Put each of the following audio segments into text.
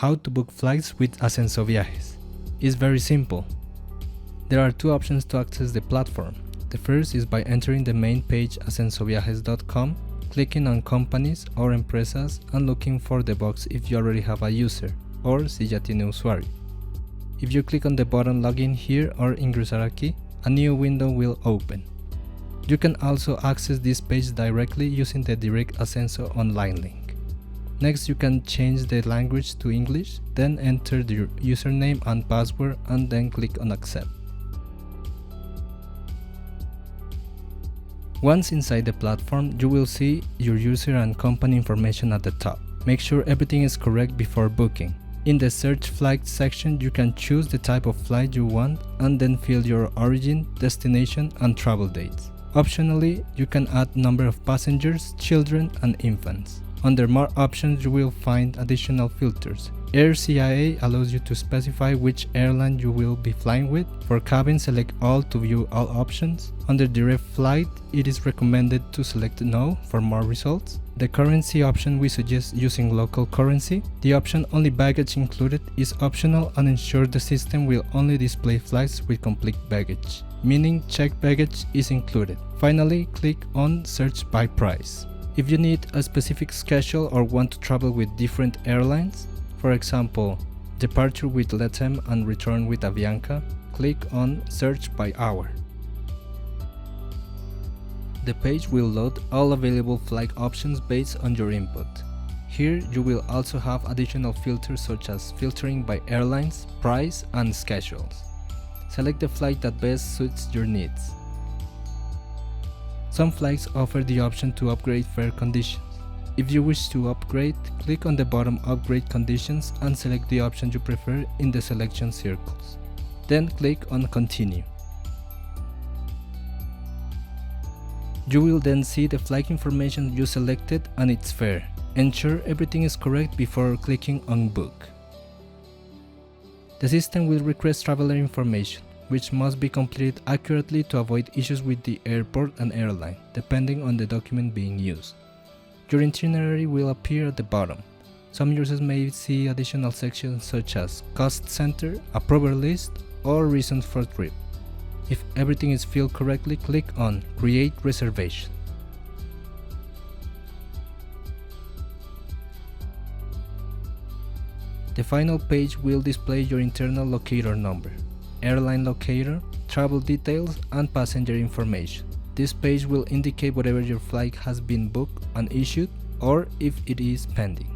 How to book flights with Ascenso Viajes. It's very simple. There are two options to access the platform. The first is by entering the main page ascensoviajes.com, clicking on companies or empresas and looking for the box if you already have a user or si ya tiene usuario. If you click on the button login here or ingresar aquí, a new window will open. You can also access this page directly using the direct Ascenso online link. Next, you can change the language to English, then enter your username and password and then click on accept. Once inside the platform, you will see your user and company information at the top. Make sure everything is correct before booking. In the search flight section, you can choose the type of flight you want and then fill your origin, destination and travel dates. Optionally, you can add number of passengers, children and infants. Under more options, you will find additional filters. AirCIA allows you to specify which airline you will be flying with. For cabin, select all to view all options. Under direct flight, it is recommended to select no for more results. The currency option, we suggest using local currency. The option only baggage included is optional and ensure the system will only display flights with complete baggage, meaning checked baggage is included. Finally, click on search by price. If you need a specific schedule or want to travel with different airlines, for example, departure with LATAM and return with Avianca, click on search by hour. The page will load all available flight options based on your input. Here you will also have additional filters such as filtering by airlines, price and schedules. Select the flight that best suits your needs. Some flights offer the option to upgrade fare conditions. If you wish to upgrade, click on the bottom upgrade conditions and select the option you prefer in the selection circles. Then click on continue. You will then see the flight information you selected and its fare. Ensure everything is correct before clicking on book. The system will request traveler information, which must be completed accurately to avoid issues with the airport and airline, depending on the document being used. Your itinerary will appear at the bottom. Some users may see additional sections such as cost center, approval list, or reasons for trip. If everything is filled correctly, click on Create Reservation. The final page will display your internal locator number, airline locator, travel details, and passenger information. This page will indicate whether your flight has been booked and issued or if it is pending.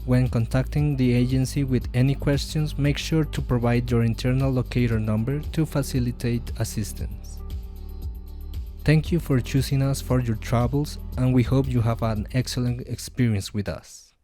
When contacting the agency with any questions, make sure to provide your internal locator number to facilitate assistance. Thank you for choosing us for your travels, and we hope you have an excellent experience with us.